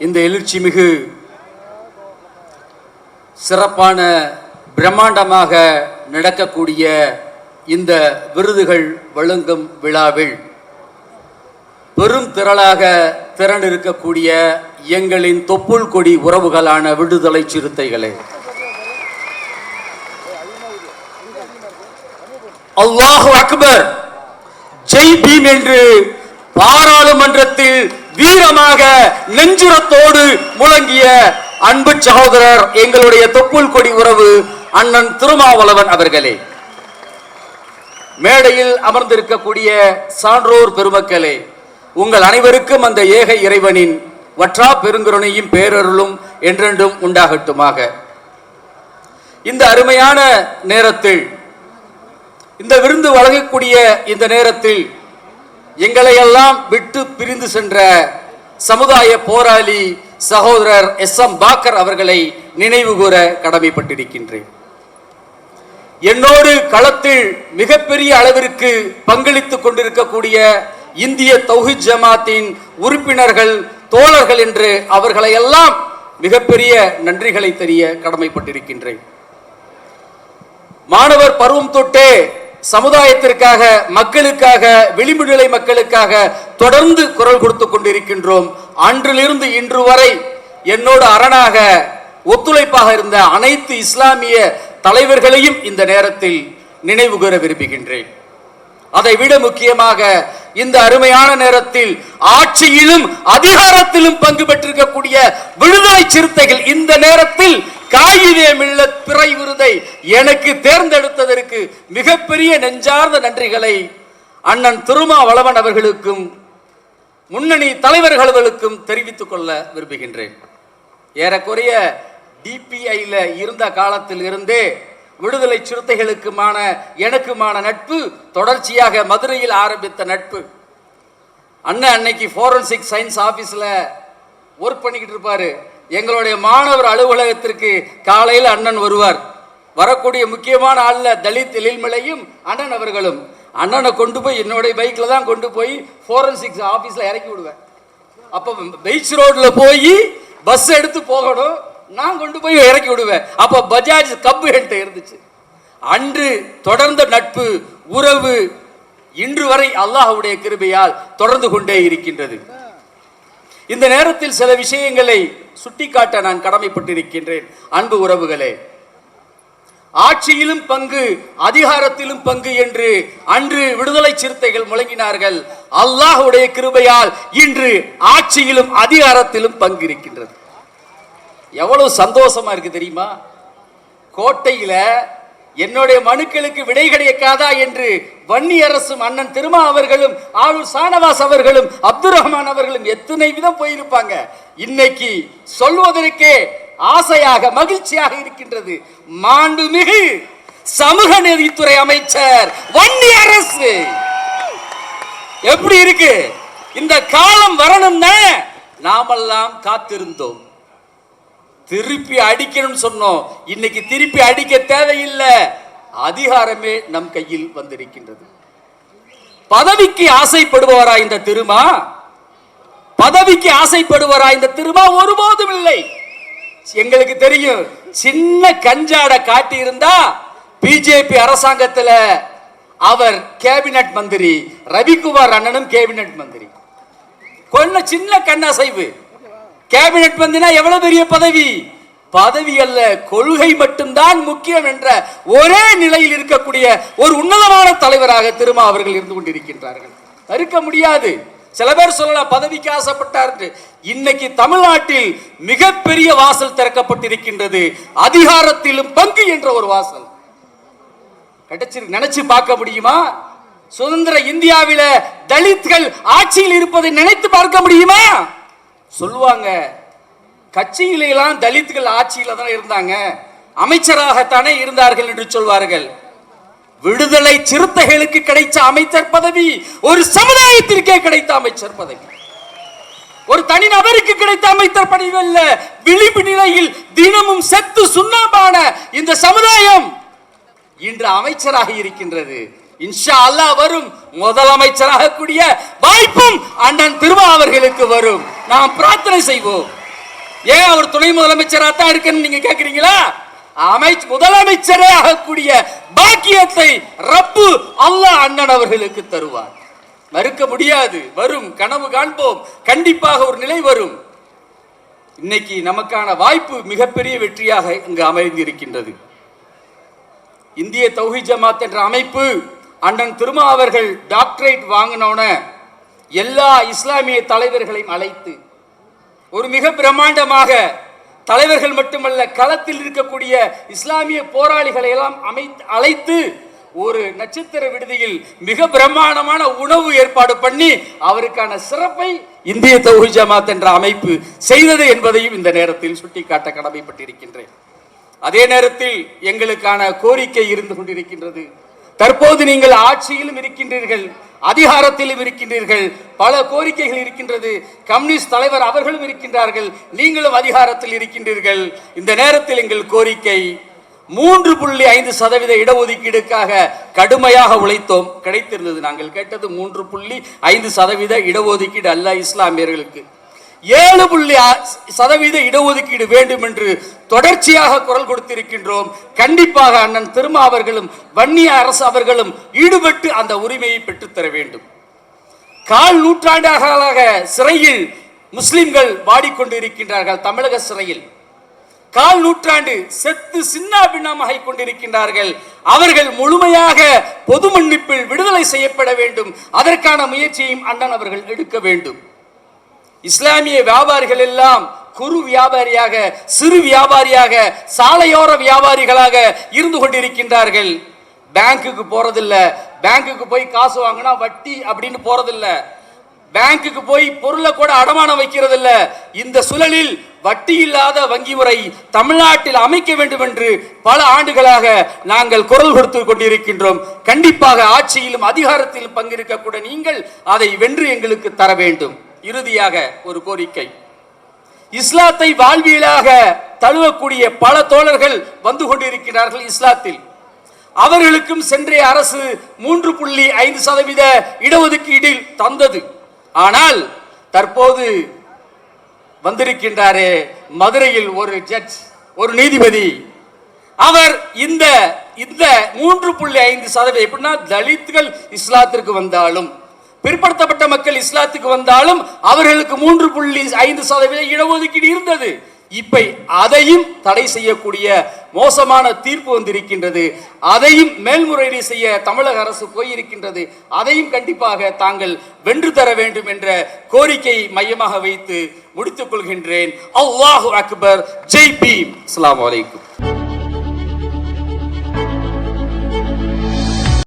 இந்த எழுச்சி மிகு சிறப்பான பிரம்மாண்டமாக நடக்கக்கூடிய இந்த விருதுகள் வழங்கும் விழாவில் பெரும் திரளாக திரண்டிருக்கக்கூடிய எங்களின் தொப்புள் கொடி உறவுகளான விடுதலை சிறுத்தைகளே, அல்லாஹு அக்பர், ஜெய் பீம் என்று பாராளுமன்றத்தில் வீரமாக நெஞ்சுரத்தோடு முழங்கிய அன்பு சகோதரர் எங்களுடைய தொப்புள் கொடி உறவு அண்ணன் திருமாவளவன் அவர்களே, மேடையில் அமர்ந்திருக்கக்கூடிய சான்றோர் பெருமக்களே, உங்கள் அனைவருக்கும் அந்த ஏக இறைவனின் வற்றா பெருங்கருணையும் பேரருளும் என்றென்றும் உண்டாகட்டுமாக. இந்த அருமையான நேரத்தில், இந்த விருந்து வழங்கக்கூடிய இந்த நேரத்தில் எங்களை எல்லாம் விட்டு பிரிந்து சென்ற சமுதாய போராளி சகோதரர் SM பாக்கர் அவர்களை நினைவு கூற கடமைப்பட்டிருக்கின்றேன். என்னோடு களத்தில் மிகப்பெரிய அளவிற்கு பங்களித்துக் கொண்டிருக்கக்கூடிய இந்திய தௌஹீத் ஜமாத்தின் உறுப்பினர்கள், தோழர்கள் என்று அவர்களை எல்லாம் மிகப்பெரிய நன்றிகளை தெரிய கடமைப்பட்டிருக்கின்றேன். மாணவர் பருவம் தொட்டே சமுதாயத்திற்காக, மக்களுக்காக, விளிம்பு நிலை மக்களுக்காக தொடர்ந்து குரல் கொடுத்து கொண்டிருக்கின்றோம். அன்றிலிருந்து இன்று வரை என்னோடு அரணாக ஒத்துழைப்பாக இருந்த அனைத்து இஸ்லாமிய தலைவர்களையும் இந்த நேரத்தில் நினைவு கூற விரும்புகின்றேன். அதை விட முக்கியமாக இந்த அருமையான நேரத்தில் ஆட்சியிலும் அதிகாரத்திலும் பங்கு பெற்றிருக்கக்கூடிய விடுதலை சிறுத்தைகள் இந்த நேரத்தில் காயிதே மில்லத் பிறை விருதை எனக்கு தேர்ந்தெடுத்ததற்கு மிகப்பெரிய நெஞ்சார்ந்த நன்றிகளை அண்ணன் திருமாவளவன் அவர்களுக்கும் முன்னணி தலைவர்களுக்கும் தெரிவித்துக் கொள்ள விரும்புகின்றேன். ஏறக்குறைய DPIல இருந்த காலத்தில் இருந்தே விடுதலை சிறுத்தைகளுக்குமான எனக்குமான நட்பு தொடர்ச்சியாக மதுரையில் ஆரம்பித்த நட்பு. அண்ணன் அன்னைக்கு ஃபோரன்சிக் சயின்ஸ் ஆபீஸ்ல ஒர்க் பண்ணிக்கிட்டு இருப்பாரு. எங்களுடைய மாணவர் அலுவலகத்திற்கு காலையில் அண்ணன் வருவார். வரக்கூடிய முக்கியமான ஆள்ல தலித் எழில்மலையும் அண்ணன் அவர்களும். அண்ணனை கொண்டு போய் என்னுடைய பைக்ல தான் கொண்டு போய் ஃபோரன்சிக் ஆபீஸ்ல இறக்கி விடுவேன். அப்ப பீச் ரோட்ல போய் பஸ் எடுத்து போகணும், நான் கொண்டு போய் இறக்கி விடுவேன். அப்ப பஜாஜ் கப்பு என்கிட்ட இருந்துச்சு. அன்று தொடர்ந்த நட்பு உறவு இன்று வரை அல்லாஹ்வுடைய கிருபையால் தொடர்ந்து கொண்டே இருக்கின்றது. இந்த நேரத்தில் சில விஷயங்களை சுட்டிக்காட்ட நான் கடமைப்பட்டிருக்கின்றேன். அன்பு உறவுகளே, ஆட்சியிலும் பங்கு, அதிகாரத்திலும் பங்கு என்று அன்று விடுதலை சிறுத்தைகள் முழங்கினார்கள். அல்லாஹ்வுடைய கிருபையால் இன்று ஆட்சியிலும் அதிகாரத்திலும் பங்கு இருக்கின்றது. எவ்வளவு சந்தோஷமா இருக்கு தெரியுமா? கோட்டையில என்னுடைய மனுக்களுக்கு விடை கிடைக்காதா என்று வன்னி அரசும் அண்ணன் திருமா அவர்களும் ஆளுநர் ஷானவாஸ் அவர்களும் அப்துல் ரஹ்மான் அவர்களும் எத்தனை விதம் போயிருப்பாங்க. இன்னைக்கு சொல்வதற்கே ஆசையாக மகிழ்ச்சியாக இருக்கின்றது. மாண்புமிகு சமூக நீதித்துறை அமைச்சர் வன்னி அரசு எப்படி இருக்கு? இந்த காலம் வரணும்னா நாமெல்லாம் காத்திருந்தோம். திருப்பி அடிக்கணும் சொன்னோம். இன்னைக்கு திருப்பி அடிக்க தேவையில்லை. அதிகாரமே நம் கையில் வந்திருக்கின்றது. பதவிக்கு ஆசைப்படுபவரா இந்த திருமா? பதவிக்கு ஆசைப்படுவரா இந்த திருமா? ஒருபோதும் இல்லை. எங்களுக்கு தெரியும், சின்ன கஞ்சாட காட்டி இருந்தா பிஜேபி அரசாங்கத்தில் அவர் கேபினட் மந்திரி, ரவிக்குமார் அண்ணனும் கேபினட் மந்திரி. கொஞ்சம் சின்ன கண்ணசைவு. கேபினட் மந்திரினா எவ்வளவு பெரிய பதவி? பதவி அல்ல, கொள்கை மட்டும்தான் முக்கியம் என்ற ஒரே நிலையில் இருக்கக்கூடிய ஒரு உன்னதமான தலைவராக திருமா அவர்கள் இருந்து கொண்டிருக்கின்றார்கள். தடுக்க முடியாது. சில பேர் சொல்லலாம் பதவிக்கு ஆசைப்பட்டார். இன்னைக்கு தமிழ்நாட்டில் மிகப்பெரிய வாசல் திறக்கப்பட்டிருக்கின்றது. அதிகாரத்திலும் பங்கு என்ற ஒரு வாசல் கிடைச்சிருக்கு. நினைச்சு பார்க்க முடியுமா? சுதந்திர இந்தியாவில தலித்கள் ஆட்சியில் இருப்பதை நினைத்து பார்க்க முடியுமா? சொல்லுவாங்க, கட்சியிலாம் தலித்கள் ஆட்சியில தானே இருந்தாங்க, அமைச்சராகத்தானே இருந்தார்கள் என்று சொல்வார்கள். விடுதலை சிறுத்தைகளுக்கு கிடைத்த அமைச்சர் பதவி ஒரு சமுதாயத்திற்கே கிடைத்த அமைச்சர் பதவி, ஒரு தனி நபருக்கு கிடைத்த அமைச்சர் பதவி அல்ல. விளிம்பு நிலையில் தினமும் செத்து சுண்ணாம்பான இந்த சமுதாயம் இன்று அமைச்சராக இருக்கின்றது. இன்ஷா அல்லாஹ் வரும் முதலமைச்சராக கூடிய வாய்ப்பும் அண்ணன் திருமா அவர்களுக்கு வரும். நாம் பிரார்த்தனை செய்வோம். ஏன் அவர் துணை முதலமைச்சராக தான் இருக்கணும் நீங்க கேக்குறீங்களா? முதலமைச்சரே ஆகக்கூடிய பாக்கியத்தை ரப்பு அல்லாஹ் அண்ணன் அவர்களுக்கு தருவார். மறுக்க முடியாது. வரும், கனவு காண்போம், கண்டிப்பாக ஒரு நிலை வரும். இன்னைக்கு நமக்கான வாய்ப்பு மிகப்பெரிய வெற்றியாக இங்கு அமைந்திருக்கின்றது. இந்திய தௌஹீத் ஜமாத் என்ற அமைப்பு அண்ணன் திருமா அவர்கள் டாக்டரேட் வாங்கினோன எல்லா இஸ்லாமிய தலைவர்களையும் அழைத்து ஒரு மிக பிரம்மாண்டமாக, தலைவர்கள் மட்டுமல்ல களத்தில் இருக்கக்கூடிய இஸ்லாமிய போராளிகளை எல்லாம் அழைத்து ஒரு நட்சத்திர விடுதியில் மிக பிரம்மாண்டமான உணவு ஏற்பாடு பண்ணி அவருக்கான சிறப்பை இந்திய தௌஹீத் ஜமாத் என்ற அமைப்பு செய்தது என்பதையும் இந்த நேரத்தில் சுட்டிக்காட்ட கடமைப்பட்டிருக்கின்றேன். அதே நேரத்தில் எங்களுக்கான கோரிக்கை இருந்து கொண்டிருக்கின்றது. தற்போது நீங்கள் ஆட்சியிலும் இருக்கின்றீர்கள், அதிகாரத்திலும் இருக்கின்றீர்கள், பல கோரிக்கைகள் இருக்கின்றது. கம்யூனிஸ்ட் தலைவர் அவர்களும் இருக்கின்றார்கள், நீங்களும் அதிகாரத்தில் இருக்கின்றீர்கள். இந்த நேரத்தில் எங்கள் கோரிக்கை 3.5% இடஒதுக்கீடுக்காக கடுமையாக உழைத்தோம், கிடைத்திருந்தது. நாங்கள் கேட்டது 3.5% இடஒதுக்கீடு அல்ல, இஸ்லாமியர்களுக்கு 7% இடஒதுக்கீடு வேண்டும் என்று தொடர்ச்சியாக குரல் கொடுத்திருக்கின்றோம். கண்டிப்பாக அண்ணன் திருமா அவர்களும் வன்னிய அரசு அவர்களும் ஈடுபட்டு அந்த உரிமையை பெற்றுத்தர வேண்டும். கால் நூற்றாண்டாக சிறையில் முஸ்லிம்கள் வாடிக்கொண்டிருக்கின்றார்கள். தமிழக சிறையில் கால் நூற்றாண்டு செத்து சின்ன பின்னமாக கொண்டிருக்கின்றார்கள். அவர்கள் முழுமையாக பொது மன்னிப்பில் விடுதலை செய்யப்பட வேண்டும். அதற்கான முயற்சியையும் அண்ணன் அவர்கள் எடுக்க வேண்டும். இஸ்லாமிய வியாபாரிகள் எல்லாம் குறு வியாபாரியாக, சிறு வியாபாரியாக, சாலையோர வியாபாரிகளாக இருந்து கொண்டிருக்கின்றார்கள். பேங்குக்கு போறதில்ல, பேங்குக்கு போய் காசு வாங்கினா வட்டி அப்படின்னு போறதில்ல, பேங்குக்கு போய் பொருளை கூட அடமானம் வைக்கிறது இல்ல. இந்த சூழலில் வட்டி இல்லாத வங்கி முறை தமிழ்நாட்டில் அமைக்க வேண்டும் என்று பல ஆண்டுகளாக நாங்கள் குரல் கொடுத்து கொண்டிருக்கின்றோம். கண்டிப்பாக ஆட்சியிலும் அதிகாரத்திலும் பங்கேற்கக்கூடிய நீங்கள் அதை வென்று எங்களுக்கு தர வேண்டும். இறுதியாக ஒரு கோரிக்கை, இஸ்லாத்தை வாழ்வியலாக தழுவக்கூடிய பல தோழர்கள் வந்து கொண்டிருக்கிறார்கள் இஸ்லாத்தில். அவர்களுக்கும் சென்றைய அரசு 3.5% இடஒதுக்கீட்டில் தந்தது. ஆனால் தற்போது வந்திருக்கின்றாரே மதுரையில் ஒரு ஜட்ஜ், ஒரு நீதிபதி, அவர் இந்த 3.5% எப்படின்னா தலித்கள் இஸ்லாத்திற்கு வந்தாலும், பிற்படுத்தப்பட்ட மக்கள் இஸ்லாத்துக்கு வந்தாலும் அவர்களுக்கு 3.5% இடஒதுக்கீடு இருந்தது. இப்ப அதையும் தடை செய்யக்கூடிய மோசமான தீர்ப்பு வந்திருக்கின்றது. அதையும் மேல்முறையீடு செய்ய தமிழக அரசு போயிருக்கின்றது. அதையும் கண்டிப்பாக தாங்கள் வென்று தர வேண்டும் என்ற கோரிக்கையை மையமாக வைத்து முடித்துக் கொள்கின்றேன். அல்லாஹு அக்பர். ஜெய் பீம். அஸ்ஸலாமு அலைக்கும்.